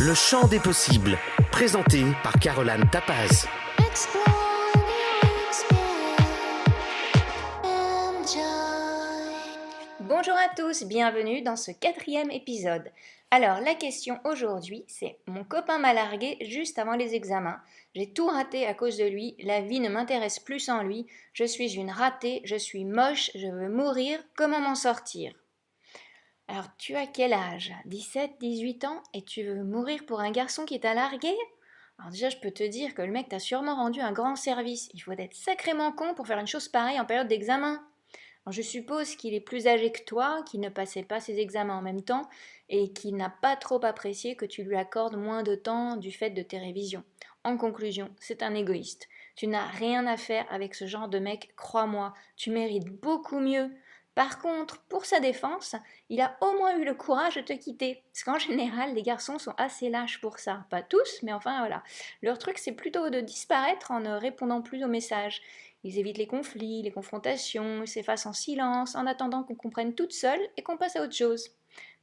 Le champ des possibles, présenté par Caroline Tapaz. Bonjour à tous, bienvenue dans ce 4e épisode. Alors la question aujourd'hui c'est: mon copain m'a largué juste avant les examens, j'ai tout raté à cause de lui, la vie ne m'intéresse plus sans lui, je suis une ratée, je suis moche, je veux mourir, comment m'en sortir? Alors tu as quel âge? 17, 18 ans et tu veux mourir pour un garçon qui t'a largué? Alors déjà je peux te dire que le mec t'a sûrement rendu un grand service, il faut être sacrément con pour faire une chose pareille en période d'examen. Alors, je suppose qu'il est plus âgé que toi, qu'il ne passait pas ses examens en même temps et qu'il n'a pas trop apprécié que tu lui accordes moins de temps du fait de tes révisions. En conclusion, c'est un égoïste. Tu n'as rien à faire avec ce genre de mec, crois-moi, tu mérites beaucoup mieux. Par contre, pour sa défense, il a au moins eu le courage de te quitter. Parce qu'en général, les garçons sont assez lâches pour ça. Pas tous, mais enfin voilà. Leur truc, c'est plutôt de disparaître en ne répondant plus aux messages. Ils évitent les conflits, les confrontations, ils s'effacent en silence en attendant qu'on comprenne toute seule et qu'on passe à autre chose.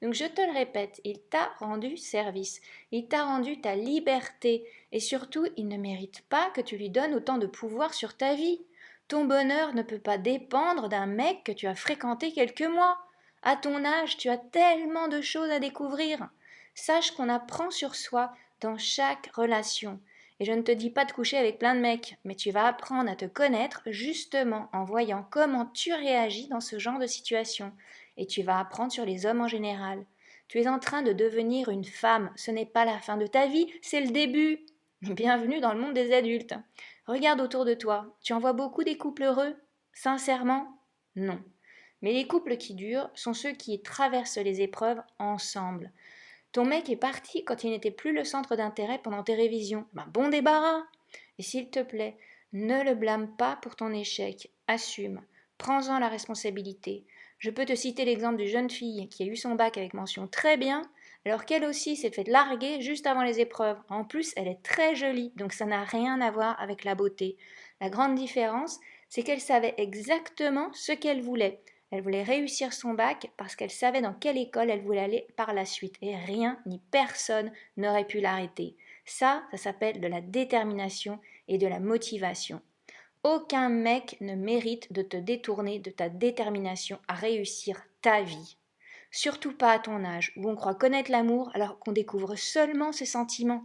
Donc je te le répète, il t'a rendu service, il t'a rendu ta liberté et surtout il ne mérite pas que tu lui donnes autant de pouvoir sur ta vie. Ton bonheur ne peut pas dépendre d'un mec que tu as fréquenté quelques mois. À ton âge, tu as tellement de choses à découvrir. Sache qu'on apprend sur soi dans chaque relation. Et je ne te dis pas de coucher avec plein de mecs, mais tu vas apprendre à te connaître justement en voyant comment tu réagis dans ce genre de situation. Et tu vas apprendre sur les hommes en général. Tu es en train de devenir une femme, ce n'est pas la fin de ta vie, c'est le début. Bienvenue dans le monde des adultes. Regarde autour de toi, tu en vois beaucoup des couples heureux? Sincèrement, non. Mais les couples qui durent sont ceux qui traversent les épreuves ensemble. Ton mec est parti quand il n'était plus le centre d'intérêt pendant tes révisions. Ben, bon débarras! Et s'il te plaît, ne le blâme pas pour ton échec. Assume. Prends-en la responsabilité. Je peux te citer l'exemple d'une jeune fille qui a eu son bac avec mention très bien, alors qu'elle aussi s'est fait larguer juste avant les épreuves. En plus, elle est très jolie, donc ça n'a rien à voir avec la beauté. La grande différence, c'est qu'elle savait exactement ce qu'elle voulait. Elle voulait réussir son bac parce qu'elle savait dans quelle école elle voulait aller par la suite. Et rien ni personne n'aurait pu l'arrêter. Ça s'appelle de la détermination et de la motivation. Aucun mec ne mérite de te détourner de ta détermination à réussir ta vie. Surtout pas à ton âge, où on croit connaître l'amour alors qu'on découvre seulement ses sentiments.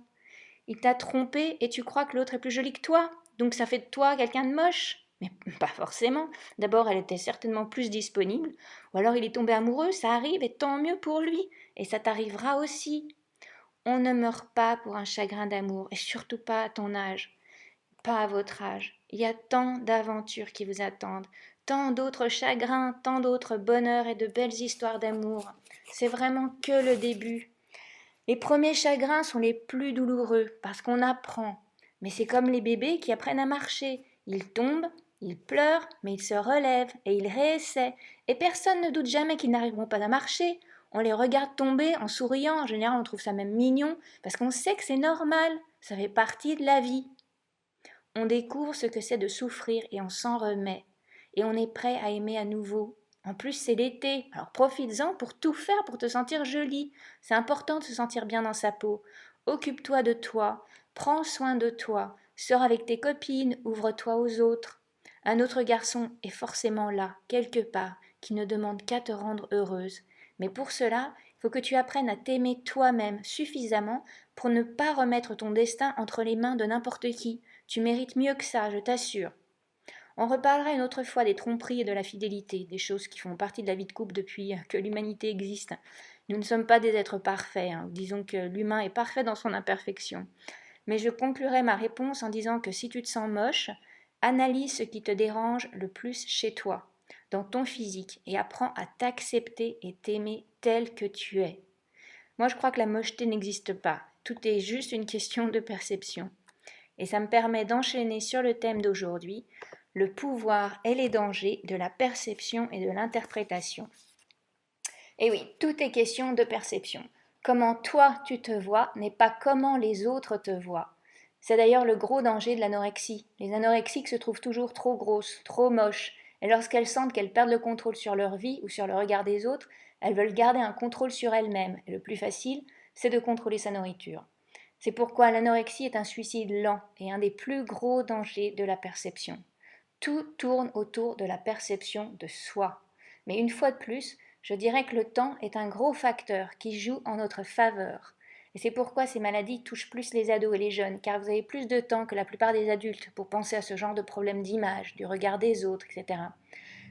Il t'a trompé et tu crois que l'autre est plus jolie que toi, donc ça fait de toi quelqu'un de moche? Mais pas forcément. D'abord, elle était certainement plus disponible, ou alors il est tombé amoureux, ça arrive, et tant mieux pour lui, et ça t'arrivera aussi. On ne meurt pas pour un chagrin d'amour, et surtout pas à ton âge, pas à votre âge. Il y a tant d'aventures qui vous attendent, tant d'autres chagrins, tant d'autres bonheurs et de belles histoires d'amour. C'est vraiment que le début. Les premiers chagrins sont les plus douloureux parce qu'on apprend. Mais c'est comme les bébés qui apprennent à marcher. Ils tombent, ils pleurent, mais ils se relèvent et ils réessaient. Et personne ne doute jamais qu'ils n'arriveront pas à marcher. On les regarde tomber en souriant. En général, on trouve ça même mignon parce qu'on sait que c'est normal. Ça fait partie de la vie. On découvre ce que c'est de souffrir et on s'en remet. Et on est prêt à aimer à nouveau. En plus, c'est l'été, alors profites-en pour tout faire pour te sentir jolie. C'est important de se sentir bien dans sa peau. Occupe-toi de toi, prends soin de toi, sors avec tes copines, ouvre-toi aux autres. Un autre garçon est forcément là, quelque part, qui ne demande qu'à te rendre heureuse. Mais pour cela, il faut que tu apprennes à t'aimer toi-même suffisamment pour ne pas remettre ton destin entre les mains de n'importe qui. Tu mérites mieux que ça, je t'assure. On reparlera une autre fois des tromperies et de la fidélité, des choses qui font partie de la vie de couple depuis que l'humanité existe. Nous ne sommes pas des êtres parfaits, disons que l'humain est parfait dans son imperfection. Mais je conclurai ma réponse en disant que si tu te sens moche, analyse ce qui te dérange le plus chez toi, dans ton physique, et apprends à t'accepter et t'aimer tel que tu es. Moi je crois que la mocheté n'existe pas, tout est juste une question de perception. Et ça me permet d'enchaîner sur le thème d'aujourd'hui, le pouvoir et les dangers de la perception et de l'interprétation. Et oui, tout est question de perception. Comment toi tu te vois n'est pas comment les autres te voient. C'est d'ailleurs le gros danger de l'anorexie. Les anorexiques se trouvent toujours trop grosses, trop moches, et lorsqu'elles sentent qu'elles perdent le contrôle sur leur vie ou sur le regard des autres, elles veulent garder un contrôle sur elles-mêmes. Et le plus facile, c'est de contrôler sa nourriture. C'est pourquoi l'anorexie est un suicide lent et un des plus gros dangers de la perception. Tout tourne autour de la perception de soi. Mais une fois de plus, je dirais que le temps est un gros facteur qui joue en notre faveur. Et c'est pourquoi ces maladies touchent plus les ados et les jeunes, car vous avez plus de temps que la plupart des adultes pour penser à ce genre de problème d'image, du regard des autres, etc.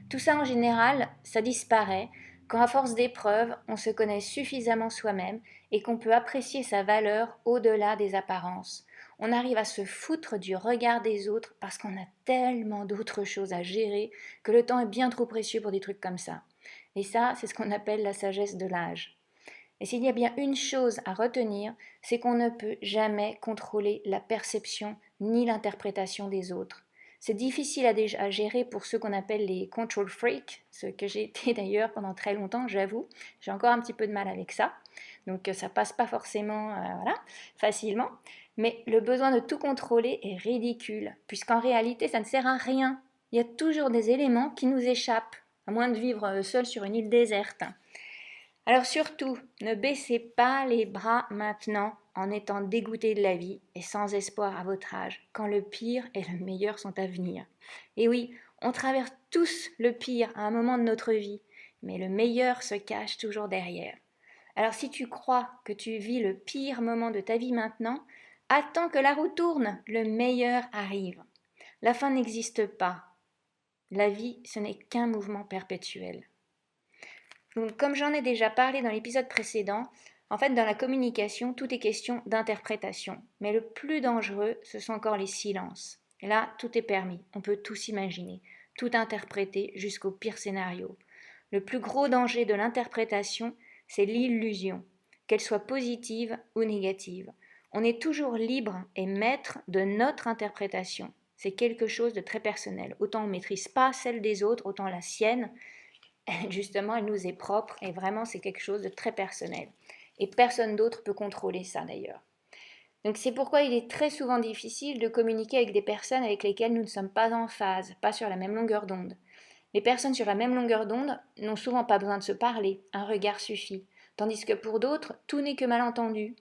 Tout ça en général, ça disparaît quand à force d'épreuves, on se connaît suffisamment soi-même et qu'on peut apprécier sa valeur au-delà des apparences. On arrive à se foutre du regard des autres parce qu'on a tellement d'autres choses à gérer que le temps est bien trop précieux pour des trucs comme ça. Et ça, c'est ce qu'on appelle la sagesse de l'âge. Et s'il y a bien une chose à retenir, c'est qu'on ne peut jamais contrôler la perception ni l'interprétation des autres. C'est difficile à gérer pour ceux qu'on appelle les control freaks, ce que j'ai été d'ailleurs pendant très longtemps, j'avoue. J'ai encore un petit peu de mal avec ça. Donc ça passe pas forcément facilement. Mais le besoin de tout contrôler est ridicule, puisqu'en réalité ça ne sert à rien. Il y a toujours des éléments qui nous échappent, à moins de vivre seul sur une île déserte. Alors surtout, ne baissez pas les bras maintenant en étant dégoûté de la vie et sans espoir à votre âge, quand le pire et le meilleur sont à venir. Et oui, on traverse tous le pire à un moment de notre vie, mais le meilleur se cache toujours derrière. Alors si tu crois que tu vis le pire moment de ta vie maintenant, attends que la roue tourne, le meilleur arrive. La fin n'existe pas. La vie, ce n'est qu'un mouvement perpétuel. Donc, comme j'en ai déjà parlé dans l'épisode précédent, en fait, dans la communication, tout est question d'interprétation. Mais le plus dangereux, ce sont encore les silences. Et là, tout est permis, on peut tout s'imaginer, tout interpréter jusqu'au pire scénario. Le plus gros danger de l'interprétation, c'est l'illusion, qu'elle soit positive ou négative. On est toujours libre et maître de notre interprétation. C'est quelque chose de très personnel. Autant on ne maîtrise pas celle des autres, autant la sienne, justement, elle nous est propre et vraiment c'est quelque chose de très personnel. Et personne d'autre peut contrôler ça d'ailleurs. Donc c'est pourquoi il est très souvent difficile de communiquer avec des personnes avec lesquelles nous ne sommes pas en phase, pas sur la même longueur d'onde. Les personnes sur la même longueur d'onde n'ont souvent pas besoin de se parler, un regard suffit. Tandis que pour d'autres, tout n'est que malentendu.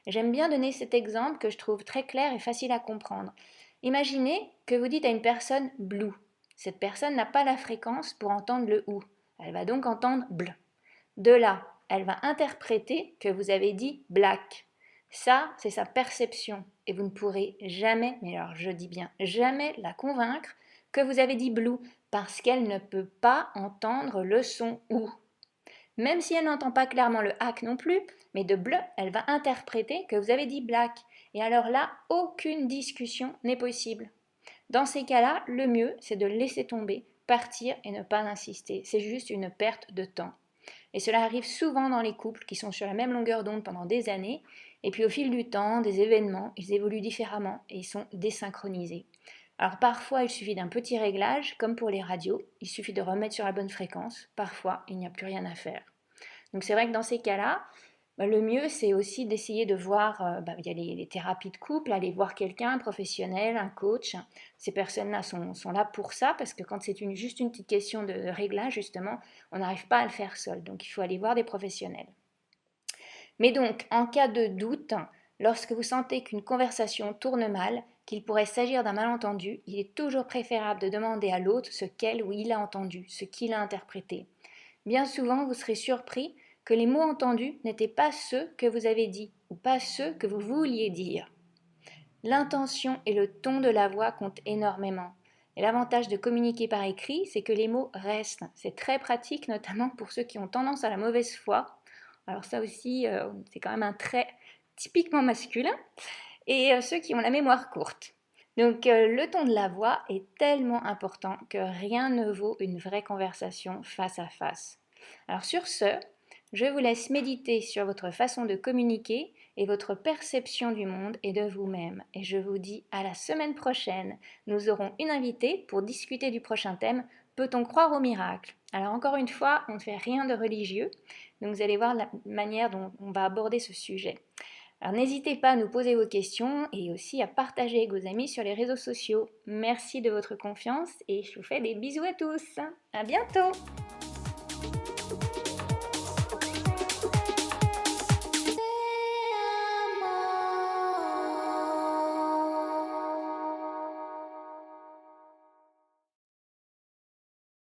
J'aime bien donner cet exemple que je trouve très clair et facile à comprendre. Imaginez que vous dites à une personne « blue ». Cette personne n'a pas la fréquence pour entendre le « ou ». Elle va donc entendre bl. De là, elle va interpréter que vous avez dit black. Ça, c'est sa perception. Et vous ne pourrez jamais, mais alors je dis bien jamais, la convaincre que vous avez dit blue parce qu'elle ne peut pas entendre le son ou. Même si elle n'entend pas clairement le hack non plus, mais de bleu, elle va interpréter que vous avez dit black. Et alors là, aucune discussion n'est possible. Dans ces cas-là, le mieux, c'est de laisser tomber, partir et ne pas insister. C'est juste une perte de temps. Et cela arrive souvent dans les couples qui sont sur la même longueur d'onde pendant des années, et puis au fil du temps, des événements, ils évoluent différemment et ils sont désynchronisés. Alors parfois, il suffit d'un petit réglage, comme pour les radios, il suffit de remettre sur la bonne fréquence, parfois, il n'y a plus rien à faire. Donc c'est vrai que dans ces cas-là, le mieux, c'est aussi d'essayer de voir, il y a les thérapies de couple, aller voir quelqu'un, un professionnel, un coach. Ces personnes-là sont là pour ça, parce que quand c'est juste une petite question de réglage, justement, on n'arrive pas à le faire seul. Donc, il faut aller voir des professionnels. Mais donc, en cas de doute, lorsque vous sentez qu'une conversation tourne mal, qu'il pourrait s'agir d'un malentendu, il est toujours préférable de demander à l'autre ce qu'elle ou il a entendu, ce qu'il a interprété. Bien souvent, vous serez surpris que les mots entendus n'étaient pas ceux que vous avez dit ou pas ceux que vous vouliez dire. L'intention et le ton de la voix comptent énormément. Et l'avantage de communiquer par écrit, c'est que les mots restent. C'est très pratique, notamment pour ceux qui ont tendance à la mauvaise foi. Alors ça aussi, c'est quand même un trait typiquement masculin. Et ceux qui ont la mémoire courte. Donc le ton de la voix est tellement important que rien ne vaut une vraie conversation face à face. Alors sur ce, je vous laisse méditer sur votre façon de communiquer et votre perception du monde et de vous-même. Et je vous dis à la semaine prochaine. Nous aurons une invitée pour discuter du prochain thème. Peut-on croire au miracle? Alors encore une fois, on ne fait rien de religieux. Donc vous allez voir la manière dont on va aborder ce sujet. Alors n'hésitez pas à nous poser vos questions et aussi à partager avec vos amis sur les réseaux sociaux. Merci de votre confiance et je vous fais des bisous à tous. À bientôt!